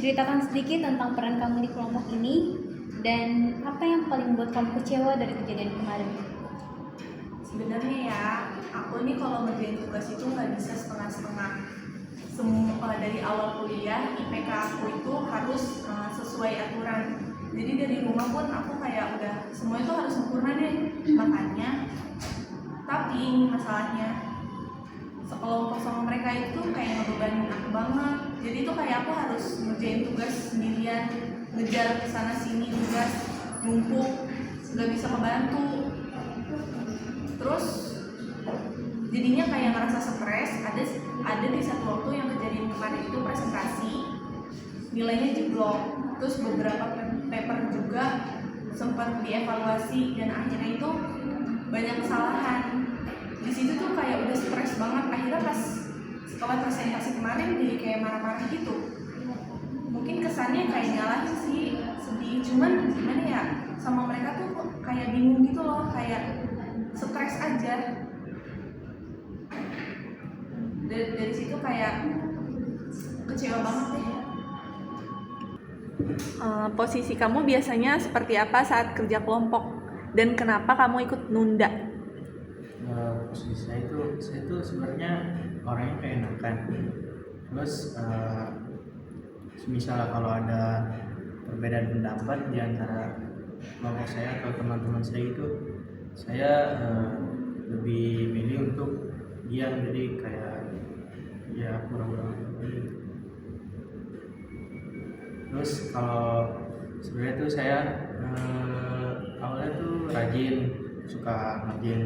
ceritakan sedikit tentang peran kamu di kelompok ini dan apa yang paling membuat kamu kecewa dari kejadian kemarin. Sebenarnya ya, aku nih kalau ngerjain tugas itu nggak bisa setengah-setengah. Semua dari awal kuliah, IPK aku itu harus sesuai aturan. Jadi dari rumah pun aku kayak udah semua itu harus sempurna deh. Makanya, tapi ini masalahnya sekelompok sama mereka itu kayak ngebebanin aku banget. Jadi itu kayak aku harus ngerjain tugas sendirian, ngejar kesana sini tugas, numpuk, nggak bisa kebantu. Terus jadinya kayak ngerasa stres. Ada di satu waktu yang kejadian kemarin itu presentasi, nilainya jeblok. Terus beberapa paper juga sempat dievaluasi dan akhirnya itu banyak kesalahan. Di situ tuh kayak udah stres banget. Akhirnya pas setelah presentasi kemarin jadi kayak marah-marah gitu. Mungkin kesannya kayak nyalahin sih, sedih. Cuman gimana ya, sama mereka tuh kayak bingung gitu loh, kayak stres aja. Dari situ kayak kecewa banget deh. Posisi kamu biasanya seperti apa saat kerja kelompok dan kenapa kamu ikut nunda? Posisi saya itu sebenarnya orangnya kayak enakan. Terus misalnya kalau ada perbedaan pendapat di antara kelompok saya atau teman-teman saya itu, saya lebih milih untuk diam, jadi kayak ya kurang-kurang gitu. Terus kalau sebenarnya tuh saya awalnya tuh rajin, suka ngerjain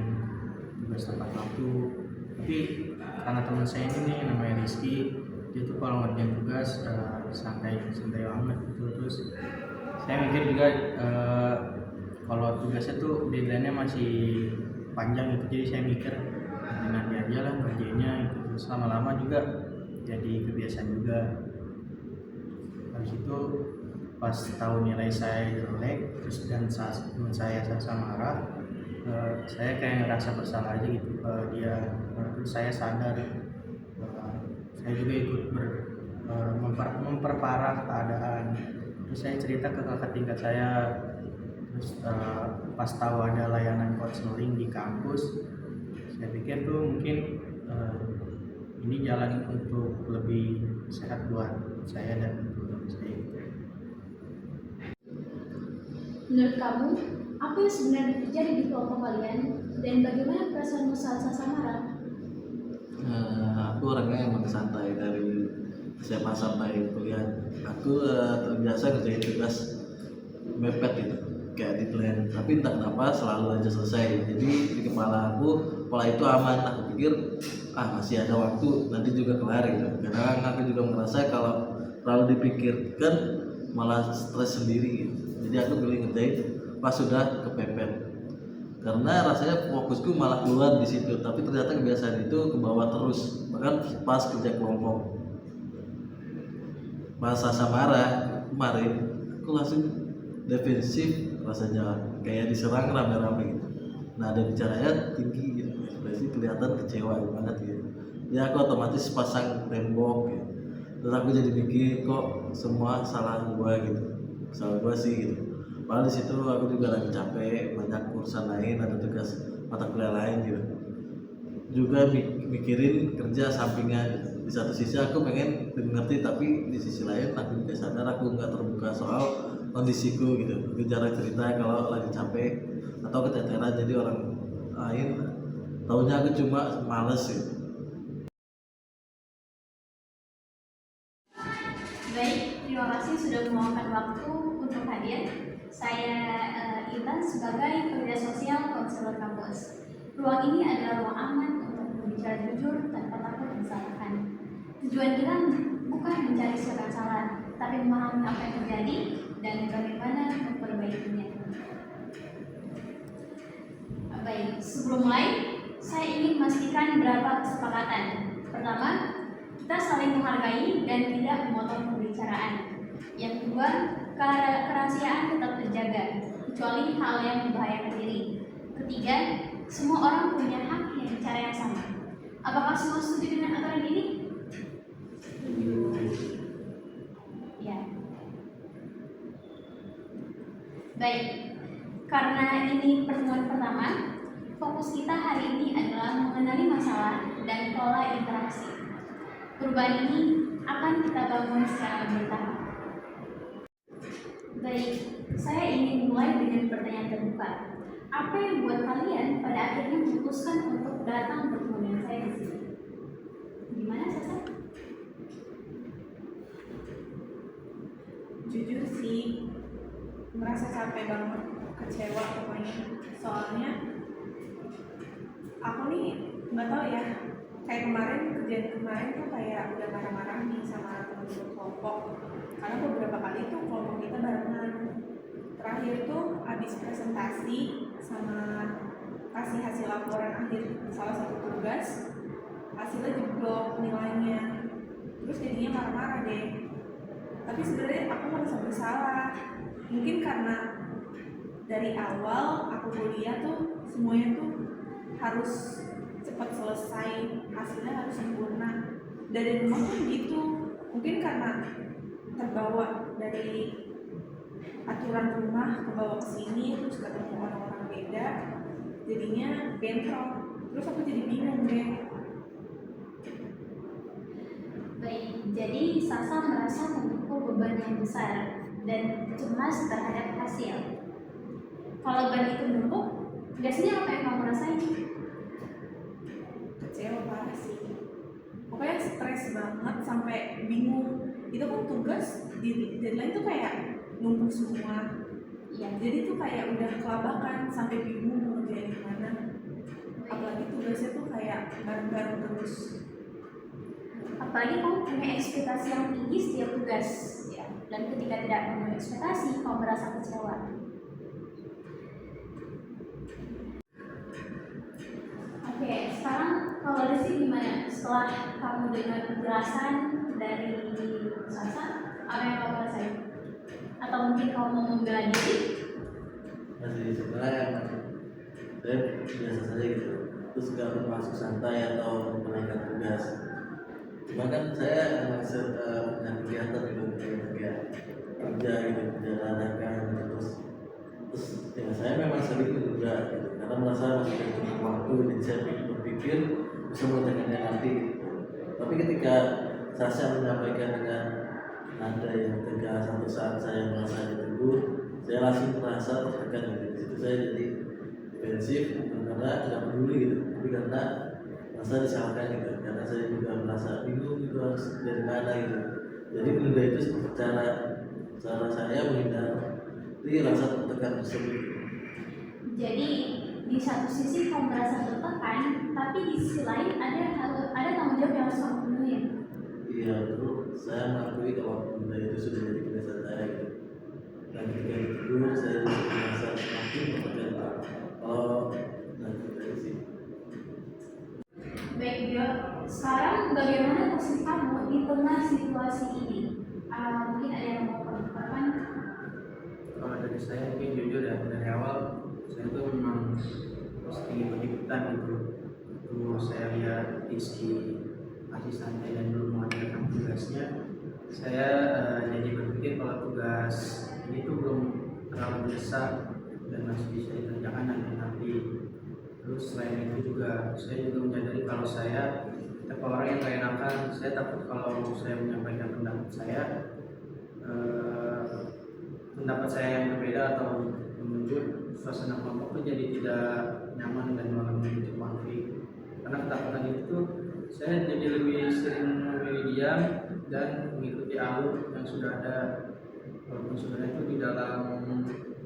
tugas tepat waktu, tapi karena teman saya ini nih namanya Rizky, dia tuh kalau ngerjain tugas santai banget gitu. Terus saya mikir juga kalau tugasnya tuh deadline-nya masih panjang gitu, jadi saya mikir nanti aja lah ngerjainnya gitu. Terus lama-lama juga jadi kebiasaan juga. Habis itu pas tahu nilai saya jelek, terus dan teman saya marah, saya kayak ngerasa bersalah aja gitu ke dia. Terus saya sadar saya juga ikut memperparah keadaan. Terus saya cerita ke kakak tingkat saya. Terus pas tahu ada layanan counseling di kampus, saya pikir tuh mungkin ini jalan untuk lebih sehat buat saya dan teman saya. Menurut kamu, apa yang sebenarnya terjadi di kelompok kalian dan bagaimana perasaanmu saat Samara? Aku orangnya emang santai dari SMA sampai kuliah. Aku terbiasa ngerjain tugas mepet gitu, kayak deadline. Tapi entah kenapa selalu aja selesai. Jadi di kepala aku pola itu aman. Aku pikir masih ada waktu, nanti juga kelar gitu. Kadang aku juga merasa kalau terlalu dipikirkan malah stres sendiri gitu. Jadi aku pilih ngerjain pas sudah kepepet. Karena rasanya fokusku malah keluar di situ, tapi ternyata kebiasaan itu kebawa terus. Bahkan pas kerja kelompok, masa Samara kemarin, aku langsung defensif rasanya, kayak diserang rame-rame gitu. Nada bicaranya tinggi gitu, ekspresi kelihatan kecewa banget gitu. Ya aku otomatis pasang tembok gitu. Terus aku jadi mikir kok semua salah gua gitu, salah gua sih gitu. Padahal di situ aku juga lagi capek, banyak urusan lain, ada tugas mata kuliah lain gitu. Juga mikirin kerja sampingan. Di satu sisi aku pengen ngerti, tapi di sisi lain aku juga sadar aku nggak terbuka soal kondisiku gitu. Aku jarang cerita kalau lagi capek atau keteteran, jadi orang lain taunya aku cuma males gitu. Baik, terima kasih sudah meluangkan waktu untuk hadir. Saya Intan sebagai pekerja sosial konselor kampus. Ruang ini adalah ruang aman untuk berbicara jujur tanpa takut disalahkan. Tujuan kita bukan mencari siapa yang salah, tapi memahami apa yang terjadi dan bagaimana memperbaikinya. Baik, sebelum mulai, saya ingin memastikan beberapa kesepakatan. Pertama, kita saling menghargai dan tidak memotong pembicaraan. Yang kedua, kerahasiaan tetap terjaga, kecuali hal yang membahayakan diri. Ketiga, semua orang punya hak yang bicara yang sama. Apakah semua setuju dengan aturan ini? Ya. Baik, karena ini pertemuan pertama, fokus kita hari ini adalah mengenali masalah dan pola interaksi. Perubahan ini akan kita bangun secara bertahap. Baik, saya ingin mulai dengan pertanyaan terbuka. Apa yang membuat kalian pada akhirnya memutuskan untuk datang bertemu dengan saya di sini? Gimana, Sasa? Jujur sih, merasa capek banget, kecewa pokoknya. Soalnya aku nih nggak tahu ya, kayak kejadian kemarin tuh kayak udah marah-marah nih sama teman-teman kelompok. Karena beberapa kali tuh kelompok kita barengan. Terakhir tuh habis presentasi sama kasih hasil laporan akhir salah satu tugas, hasilnya jeblok nilainya. Terus jadinya marah-marah deh. Tapi sebenarnya aku merasa bersalah. Mungkin karena dari awal aku kuliah tuh semuanya tuh harus cepat selesai, hasilnya harus sempurna. Dari rumah pun gitu. Mungkin karena terbawa dari aturan rumah kebawa ke sini, terus ketemu orang-orang beda, jadinya bentrok. Terus aku jadi bingung deh. Baik, jadi Sasa merasa memikul beban yang besar dan cemas terhadap hasil. Kalau beban itu menumpuk, biasanya apa yang kamu rasain? Kecewa parah sih. Pokoknya stres banget sampai bingung. Itu kan tugas di deadline tuh kayak numpuk semua. Iya, Jadi tuh kayak udah kelabakan sampai bingung mau ngerjain gimana. Apalagi tugasnya tuh kayak bareng-bareng terus. apalagi kamu punya ekspektasi yang tinggi setiap tugas, ya. Dan ketika tidak memenuhi ekspektasi, kamu merasa kecewa. Oke, sekarang kalau Rizky gimana? Setelah kamu dengar penjelasan dari Sasa, apa yang kamu rasain? Atau mungkin kamu mau membela diri? Masih sebenarnya saya biasa saja gitu, terus nggak termasuk santai atau menaikkan tugas. Cuma kan saya emang punya kegiatan gitu, kayak kerja gitu, kerja dadakan gitu. Terus ya saya memang sering juga gitu, karena merasa masih ada cukup waktu, jadi saya berpikir bisa mengerjakannya nanti gitu. Tapi ketika Sasha menyampaikan dengan nada yang tegas, satu saat saya merasa ditegur, saya langsung merasa tertekan gitu. Di situ saya jadi defensif karena nggak peduli gitu, tapi karena merasa disalahkan gitu, karena saya juga merasa bingung gitu harus dari mana gitu. Jadi menunda itu cara saya menghindari rasa tertekan tersebut. Jadi di satu sisi kamu merasa tertekan, tapi di sisi lain ada tanggung jawab yang harus kamu penuhi. Iya betul, saya mengakui kalau menunda itu sudah jadi kebiasaan saya gitu. Dan ketika itu saya merasa semakin tertekan. Kalau lanjut dari sini. Baik, Jo. Sekarang bagaimana posisi kamu di tengah situasi ini? Mungkin ada yang mau pertanyaan? Kalau dari saya mungkin jujur ya, dari awal saya tuh memang pasti ikut-ikutan gitu. Terus saya lihat Rizky masih santai dan belum mengerjakan tugasnya, saya jadi berpikir kalau tugas ini tuh belum terlalu besar dan masih bisa dikerjakan nanti. Terus selain itu juga saya juga menyadari kalau saya tipe orang yang gak enakan. Saya takut kalau saya menyampaikan pendapat saya yang berbeda atau menunjuk suasana kelompok itu jadi tidak nyaman dan malah memicu konflik. Karena ketakutan itu saya jadi lebih sering memilih diam dan mengikuti alur yang sudah ada. Walaupun sebenarnya itu di dalam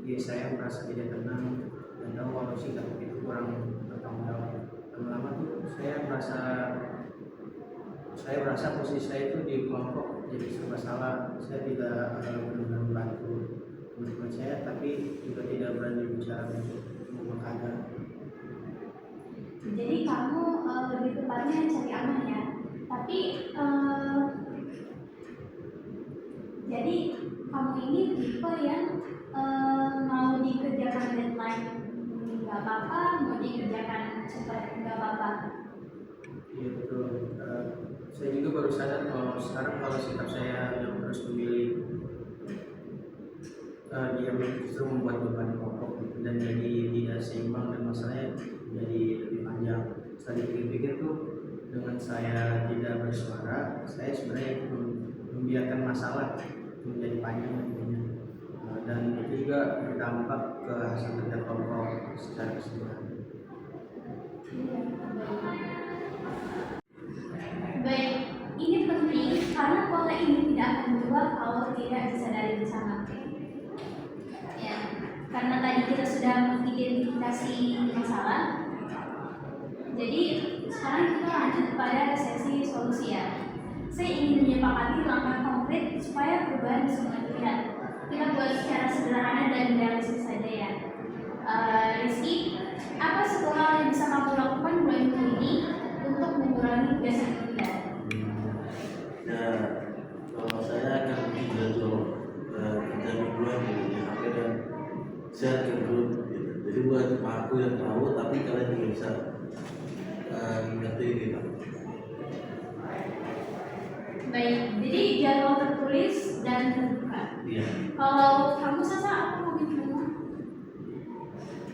diri saya merasa tidak tenang dan tahu kalau sikap itu kurang bertanggung jawab. Lama-lama tuh saya merasa posisi saya itu di kelompok jadi serba salah. Saya tidak benar-benar membantu teman-teman saya, tapi juga tidak berani bicara untuk mengubah keadaan. Jadi kamu lebih tepatnya cari aman ya. Tapi jadi kamu ini tipe yang mau dikerjakan deadline nggak apa-apa, mau dikerjakan cepat nggak apa-apa. Iya betul. Saya juga baru sadar kalau sekarang kalau sikap saya yang terus memilih dia justru membuat beban kelompok gitu, dan jadi tidak seimbang dan masalahnya jadi lebih panjang. Setelah dipikir-pikir tuh, dengan saya tidak bersuara, saya sebenarnya membiarkan masalah menjadi panjang nantinya. Dan itu juga berdampak ke hasil kerja kelompok secara keseluruhan. Baik, ini penting karena pola ini tidak akan berubah kalau tidak disadari bersama. Ya, karena tadi kita sudah mengidentifikasi masalah, jadi sekarang kita lanjut pada sesi solusi ya. Saya ingin menyepakati langkah konkret supaya perubahan bisa terlihat. Kita buat secara sederhana dan realistis saja ya. Rizky, apa satu hal yang bisa kamu lakukan mulai minggu ini untuk mengurangi kebiasaan kita? Ya, kalau saya akan jadwal kerja mingguan gitu di HP dan share ke grup gitu. Jadi bukan cuma aku yang tahu, tapi kalian juga bisa ngerti gitu. Baik, jadi jadwal tertulis dan terbuka. Iya. Kalau kamu Sasa, apa komitmenmu?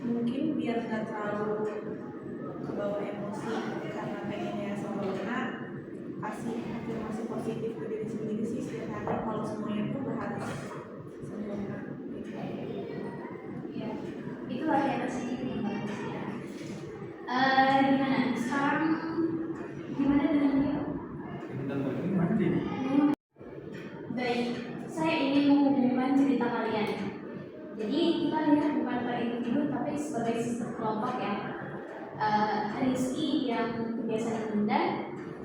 Mungkin biar nggak terlalu kebawa emosi karena pengennya sempurna, kasih afirmasi positif ke diri sendiri sih setiap hari kalau semuanya itu berharap sempurna. Ya, itu latihan tersendiri yang bagus ya. Gimana? Sekarang gimana dengan dia? Baik, saya ingin menghubungkan cerita kalian. Jadi kita lihat bukan per individu tapi sebagai sistem kelompok ya. Rizky yang kebiasaan menunda,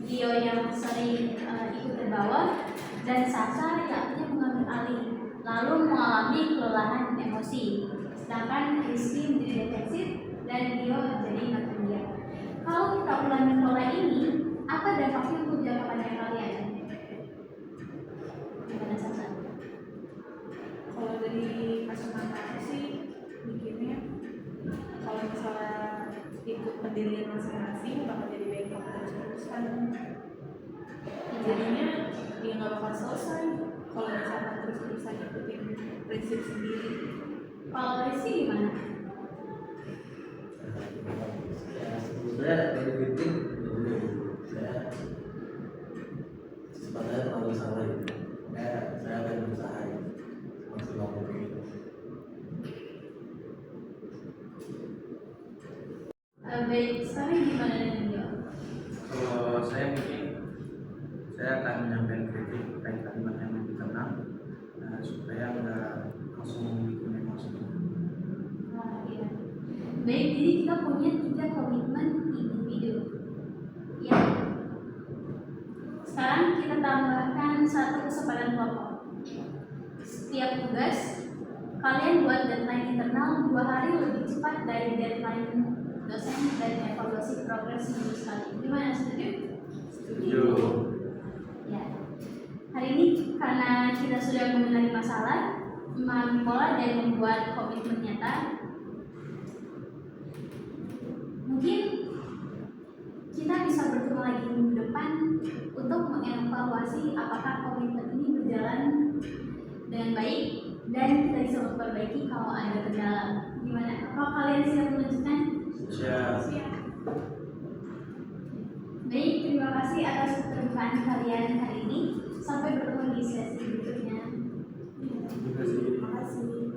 Dio yang sering ikut terbawa, dan Sasa yang akhirnya mengambil alih, lalu mengalami kelelahan emosi. Sedangkan Rizky menjadi defensif dan Dio jadi makin diam. Kalau kita ulangi pola ini, apa dampaknya untuk jangka panjang kalian? Gimana Sasa? Kalau dari kacamata aku sih mikirnya kalau misalnya ikut pendirian masing-masing bakal jadi bengkok terus-terusan. Jadinya dia nggak bakal selesai kalau misalnya terus-terusan ikutin prinsip sendiri. Kalau Rizky gimana? Saya dari meeting dulu saya sebenarnya terlalu salah gitu. Saya akan berusaha maksimal mungkin. Baik, sekarang gimana dengan Dio? Kalau saya mungkin saya akan menyampaikan kritik terkait kalimat yang lebih tenang, supaya nggak langsung bikin emosi. Iya. Baik, jadi kita punya 3 komitmen individu. Ya. Sekarang kita tambahkan 1 kesempatan kelompok. Setiap tugas kalian buat deadline internal 2 hari lebih cepat dari deadline dosen dan evaluasi progres minggu sekali. Gimana, setuju? Setuju. Ya. Hari ini karena kita sudah mengenali masalah, memahami pola dan membuat komitmen nyata, mungkin kita bisa bertemu lagi minggu depan untuk mengevaluasi apakah komitmen ini berjalan dengan baik dan kita bisa memperbaiki kalau ada kendala. Gimana? Apa kalian siap melanjutkan? Siap. Baik, terima kasih atas keterbukaan kalian hari ini. Sampai bertemu di sesi berikutnya. Terima kasih. Terima kasih.